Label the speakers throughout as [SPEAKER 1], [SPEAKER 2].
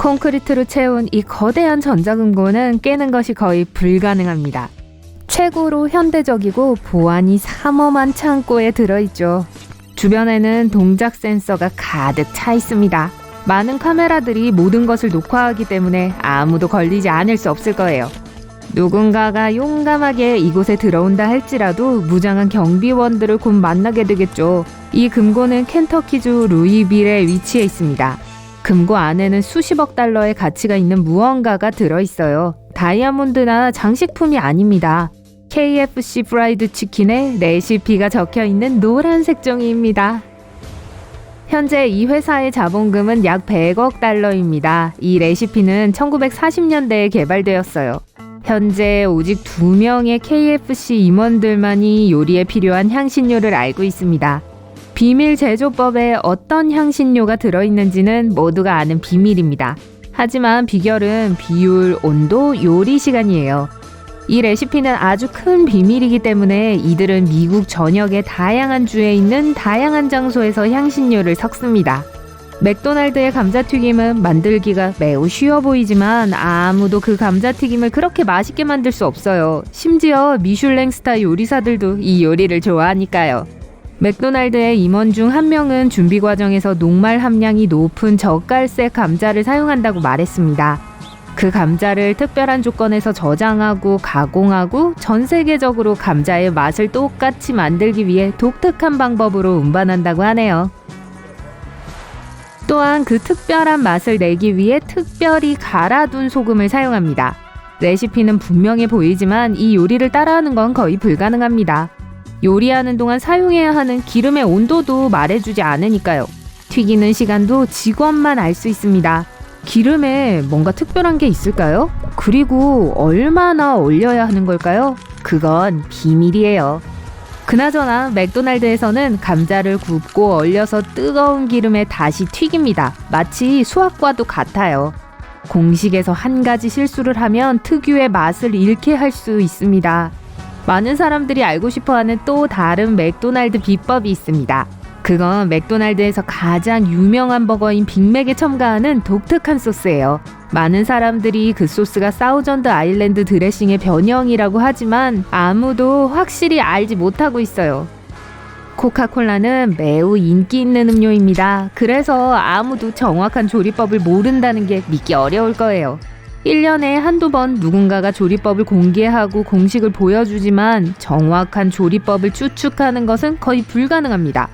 [SPEAKER 1] 콘크리트로 채운 이 거대한 전자금고는 깨는 것이 거의 불가능합니다. 최고로 현대적이고 보안이 삼엄한 창고에 들어있죠. 주변에는 동작 센서가 가득 차 있습니다. 많은 카메라들이 모든 것을 녹화하기 때문에 아무도 걸리지 않을 수 없을 거예요. 누군가가 용감하게 이곳에 들어온다 할지라도 무장한 경비원들을 곧 만나게 되겠죠. 이 금고는 켄터키주 루이빌에 위치해 있습니다. 금고 안에는 수십억 달러의 가치가 있는 무언가가 들어있어요. 다이아몬드나 장식품이 아닙니다. KFC 프라이드 치킨에 레시피가 적혀있는 노란색 종이입니다. 현재 이 회사의 자본금은 약 100억 달러입니다. 이 레시피는 1940년대에 개발되었어요. 현재 오직 2명의 KFC 임원들만이 요리에 필요한 향신료를 알고 있습니다. 비밀 제조법에 어떤 향신료가 들어있는지는 모두가 아는 비밀입니다. 하지만 비결은 비율, 온도, 요리 시간이에요. 이 레시피는 아주 큰 비밀이기 때문에 이들은 미국 전역의 다양한 주에 있는 다양한 장소에서 향신료를 섞습니다. 맥도날드의 감자튀김은 만들기가 매우 쉬워 보이지만 아무도 그 감자튀김을 그렇게 맛있게 만들 수 없어요. 심지어 미슐랭 스타 요리사들도 이 요리를 좋아하니까요. 맥도날드의 임원 중 한 명은 준비 과정에서 녹말 함량이 높은 젓갈색 감자를 사용한다고 말했습니다. 그 감자를 특별한 조건에서 저장하고 가공하고 전 세계적으로 감자의 맛을 똑같이 만들기 위해 독특한 방법으로 운반한다고 하네요. 또한 그 특별한 맛을 내기 위해 특별히 갈아둔 소금을 사용합니다. 레시피는 분명해 보이지만 이 요리를 따라하는 건 거의 불가능합니다. 요리하는 동안 사용해야 하는 기름의 온도도 말해주지 않으니까요. 튀기는 시간도 직원만 알 수 있습니다. 기름에 뭔가 특별한 게 있을까요? 그리고 얼마나 얼려야 하는 걸까요? 그건 비밀이에요. 그나저나 맥도날드에서는 감자를 굽고 얼려서 뜨거운 기름에 다시 튀깁니다. 마치 수학과도 같아요. 공식에서 한 가지 실수를 하면 특유의 맛을 잃게 할 수 있습니다. 많은 사람들이 알고 싶어하는 또 다른 맥도날드 비법이 있습니다. 그건 맥도날드에서 가장 유명한 버거인 빅맥에 첨가하는 독특한 소스예요. 많은 사람들이 그 소스가 사우전드 아일랜드 드레싱의 변형이라고 하지만 아무도 확실히 알지 못하고 있어요. 코카콜라는 매우 인기 있는 음료입니다. 그래서 아무도 정확한 조리법을 모른다는 게 믿기 어려울 거예요. 1년에 한두 번 누군가가 조리법을 공개하고 공식을 보여주지만 정확한 조리법을 추측하는 것은 거의 불가능합니다.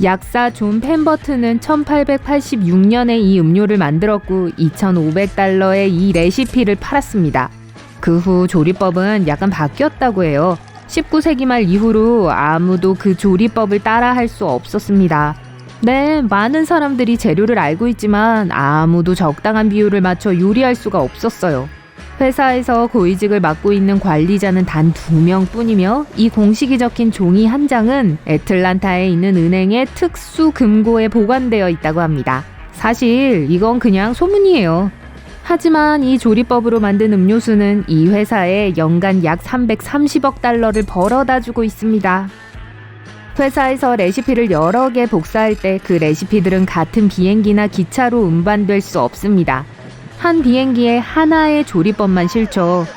[SPEAKER 1] 약사 존 펜버튼은 1886년에 이 음료를 만들었고 2,500달러에 이 레시피를 팔았습니다. 그 후 조리법은 약간 바뀌었다고 해요. 19세기 말 이후로 아무도 그 조리법을 따라할 수 없었습니다. 네, 많은 사람들이 재료를 알고 있지만 아무도 적당한 비율을 맞춰 요리할 수가 없었어요. 회사에서 고위직을 맡고 있는 관리자는 단 2명 뿐이며 이 공식이 적힌 종이 한 장은 애틀란타에 있는 은행의 특수 금고에 보관되어 있다고 합니다. 사실 이건 그냥 소문이에요. 하지만 이 조리법으로 만든 음료수는 이 회사에 연간 약 330억 달러를 벌어다 주고 있습니다. 회사에서 레시피를 여러 개 복사할 때 그 레시피들은 같은 비행기나 기차로 운반될 수 없습니다. 한 비행기에 하나의 조리법만 실죠.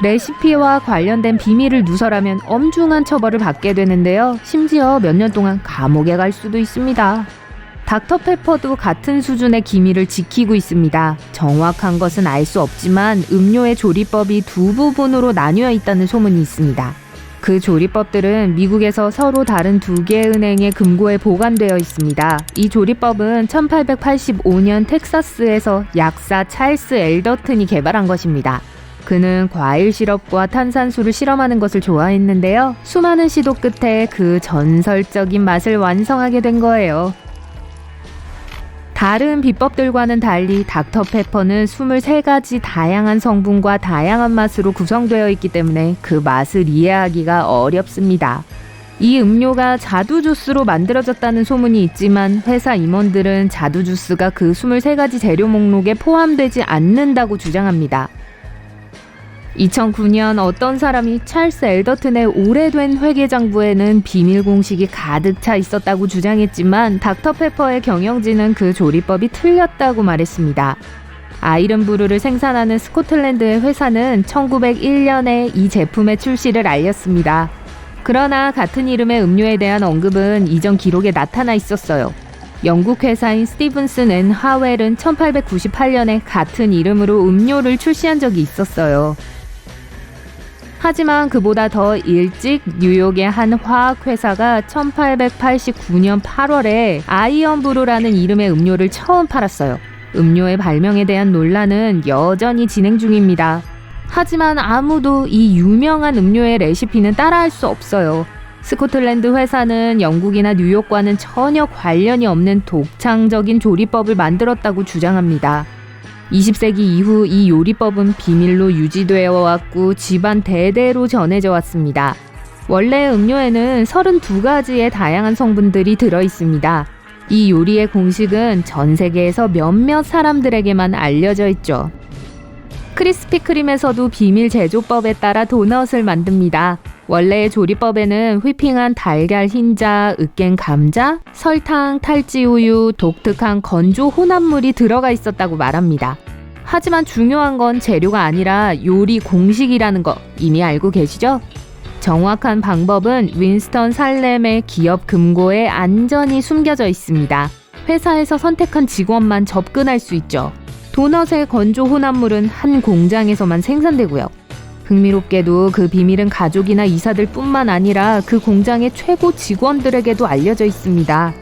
[SPEAKER 1] 레시피와 관련된 비밀을 누설하면 엄중한 처벌을 받게 되는데요. 심지어 몇 년 동안 감옥에 갈 수도 있습니다. 닥터페퍼도 같은 수준의 기밀을 지키고 있습니다. 정확한 것은 알 수 없지만 음료의 조리법이 두 부분으로 나뉘어 있다는 소문이 있습니다. 그 조리법들은 미국에서 서로 다른 두 개의 은행의 금고에 보관되어 있습니다. 이 조리법은 1885년 텍사스에서 약사 찰스 엘더튼이 개발한 것입니다. 그는 과일 시럽과 탄산수를 실험하는 것을 좋아했는데요. 수많은 시도 끝에 그 전설적인 맛을 완성하게 된 거예요. 다른 비법들과는 달리 닥터페퍼는 23가지 다양한 성분과 다양한 맛으로 구성되어 있기 때문에 그 맛을 이해하기가 어렵습니다. 이 음료가 자두 주스로 만들어졌다는 소문이 있지만 회사 임원들은 자두 주스가 그 23가지 재료 목록에 포함되지 않는다고 주장합니다. 2009년 어떤 사람이 찰스 엘더튼의 오래된 회계장부에는 비밀 공식이 가득 차 있었다고 주장했지만 닥터페퍼의 경영진은 그 조리법이 틀렸다고 말했습니다. 아이른 브루를 생산하는 스코틀랜드의 회사는 1901년에 이 제품의 출시를 알렸습니다. 그러나 같은 이름의 음료에 대한 언급은 이전 기록에 나타나 있었어요. 영국 회사인 스티븐슨 앤 하웰은 1898년에 같은 이름으로 음료를 출시한 적이 있었어요. 하지만 그보다 더 일찍 뉴욕의 한 화학회사가 1889년 8월에 아이언 브루라는 이름의 음료를 처음 팔았어요. 음료의 발명에 대한 논란은 여전히 진행 중입니다. 하지만 아무도 이 유명한 음료의 레시피는 따라할 수 없어요. 스코틀랜드 회사는 영국이나 뉴욕과는 전혀 관련이 없는 독창적인 조리법을 만들었다고 주장합니다. 20세기 이후 이 요리법은 비밀로 유지되어 왔고 집안 대대로 전해져 왔습니다. 원래 음료에는 32가지의 다양한 성분들이 들어있습니다. 이 요리의 공식은 전 세계에서 몇몇 사람들에게만 알려져 있죠. 크리스피 크림에서도 비밀 제조법에 따라 도넛을 만듭니다. 원래의 조리법에는 휘핑한 달걀 흰자, 으깬 감자, 설탕, 탈지우유, 독특한 건조 혼합물이 들어가 있었다고 말합니다. 하지만 중요한 건 재료가 아니라 요리 공식이라는 거 이미 알고 계시죠? 정확한 방법은 윈스턴 살렘의 기업 금고에 안전히 숨겨져 있습니다. 회사에서 선택한 직원만 접근할 수 있죠. 도넛의 건조 혼합물은 한 공장에서만 생산되고요. 흥미롭게도 그 비밀은 가족이나 이사들 뿐만 아니라 그 공장의 최고 직원들에게도 알려져 있습니다.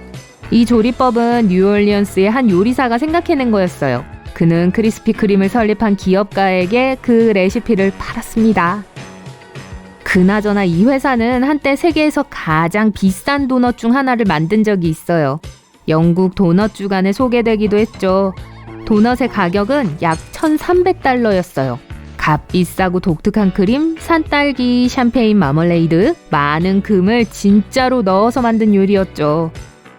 [SPEAKER 1] 이 조리법은 뉴올리언스의 한 요리사가 생각해낸 거였어요. 그는 크리스피 크림을 설립한 기업가에게 그 레시피를 팔았습니다. 그나저나 이 회사는 한때 세계에서 가장 비싼 도넛 중 하나를 만든 적이 있어요. 영국 도넛 주간에 소개되기도 했죠. 도넛의 가격은 약 1,300달러였어요. 값비싸고 독특한 크림, 산딸기, 샴페인 마멀레이드, 많은 금을 진짜로 넣어서 만든 요리였죠.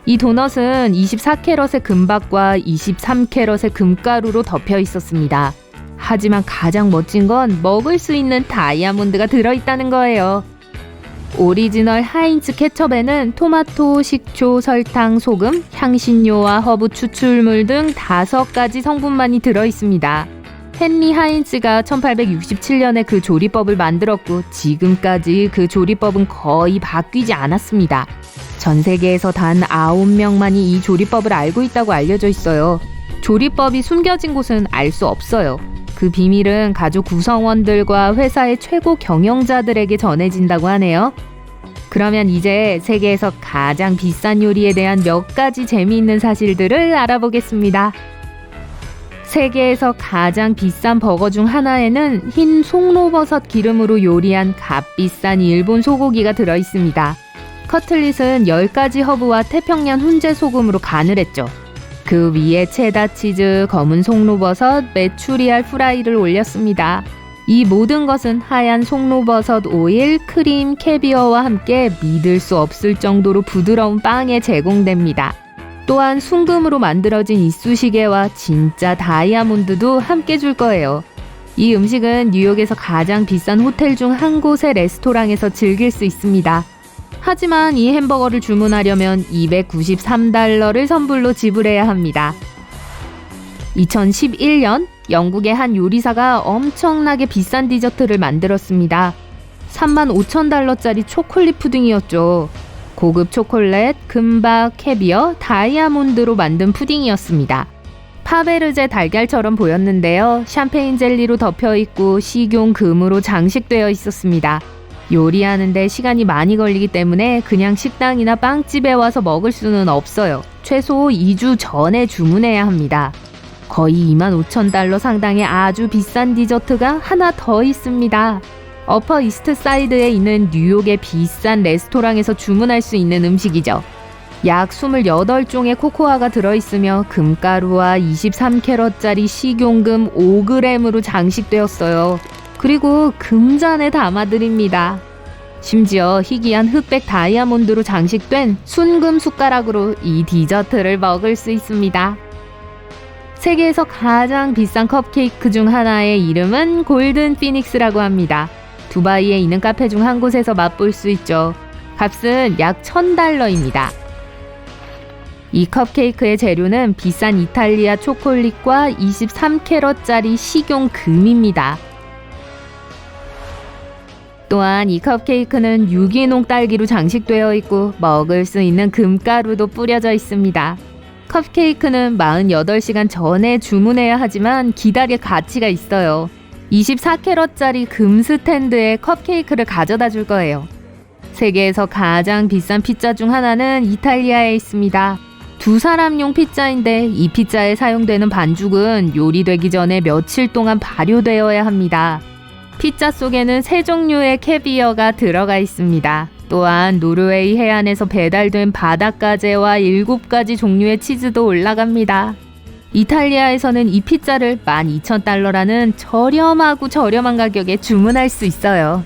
[SPEAKER 1] 이 도넛은 24캐럿의 금박과 23캐럿의 금가루로 덮여 있었습니다. 하지만 가장 멋진 건 먹을 수 있는 다이아몬드가 들어있다는 거예요. 오리지널 하인츠 케첩에는 토마토, 식초, 설탕, 소금, 향신료와 허브 추출물 등 5가지 성분만이 들어있습니다. 헨리 하인츠가 1867년에 그 조리법을 만들었고 지금까지 그 조리법은 거의 바뀌지 않았습니다. 전 세계에서 단 9명만이 이 조리법을 알고 있다고 알려져 있어요. 조리법이 숨겨진 곳은 알 수 없어요. 그 비밀은 가족 구성원들과 회사의 최고 경영자들에게 전해진다고 하네요. 그러면 이제 세계에서 가장 비싼 요리에 대한 몇 가지 재미있는 사실들을 알아보겠습니다. 세계에서 가장 비싼 버거 중 하나에는 흰 송로버섯 기름으로 요리한 값비싼 일본 소고기가 들어있습니다. 커틀릿은 10가지 허브와 태평양 훈제 소금으로 간을 했죠. 그 위에 체다 치즈, 검은 송로버섯, 메추리알 프라이를 올렸습니다. 이 모든 것은 하얀 송로버섯 오일, 크림, 캐비어와 함께 믿을 수 없을 정도로 부드러운 빵에 제공됩니다. 또한 순금으로 만들어진 이쑤시개와 진짜 다이아몬드도 함께 줄 거예요. 이 음식은 뉴욕에서 가장 비싼 호텔 중 한 곳의 레스토랑에서 즐길 수 있습니다. 하지만 이 햄버거를 주문하려면 293달러를 선불로 지불해야 합니다. 2011년 영국의 한 요리사가 엄청나게 비싼 디저트를 만들었습니다. 35,000달러짜리 초콜릿 푸딩이었죠. 고급 초콜릿, 금박, 캐비어, 다이아몬드로 만든 푸딩이었습니다. 파베르제 달걀처럼 보였는데요. 샴페인 젤리로 덮여있고 식용 금으로 장식되어 있었습니다. 요리하는데 시간이 많이 걸리기 때문에 그냥 식당이나 빵집에 와서 먹을 수는 없어요. 최소 2주 전에 주문해야 합니다. 거의 25,000달러 상당의 아주 비싼 디저트가 하나 더 있습니다. 어퍼 이스트 사이드에 있는 뉴욕의 비싼 레스토랑에서 주문할 수 있는 음식이죠. 약 28종의 코코아가 들어있으며 금가루와 23캐럿짜리 식용금 5g으로 장식되었어요. 그리고 금잔에 담아드립니다. 심지어 희귀한 흑백 다이아몬드로 장식된 순금 숟가락으로 이 디저트를 먹을 수 있습니다. 세계에서 가장 비싼 컵케이크 중 하나의 이름은 골든 피닉스라고 합니다. 두바이에 있는 카페 중 한 곳에서 맛볼 수 있죠. 값은 약 $1,000입니다. 이 컵케이크의 재료는 비싼 이탈리아 초콜릿과 23캐럿짜리 식용 금입니다. 또한 이 컵케이크는 유기농 딸기로 장식되어 있고 먹을 수 있는 금가루도 뿌려져 있습니다. 컵케이크는 48시간 전에 주문해야 하지만 기다릴 가치가 있어요. 24캐럿짜리 금 스탠드에 컵케이크를 가져다 줄 거예요. 세계에서 가장 비싼 피자 중 하나는 이탈리아에 있습니다. 2사람용 피자인데 이 피자에 사용되는 반죽은 요리되기 전에 며칠 동안 발효되어야 합니다. 피자 속에는 3종류의 캐비어가 들어가 있습니다. 또한 노르웨이 해안에서 배달된 바닷가재와 7가지 종류의 치즈도 올라갑니다. 이탈리아에서는 이 피자를 $12,000라는 저렴한 가격에 주문할 수 있어요.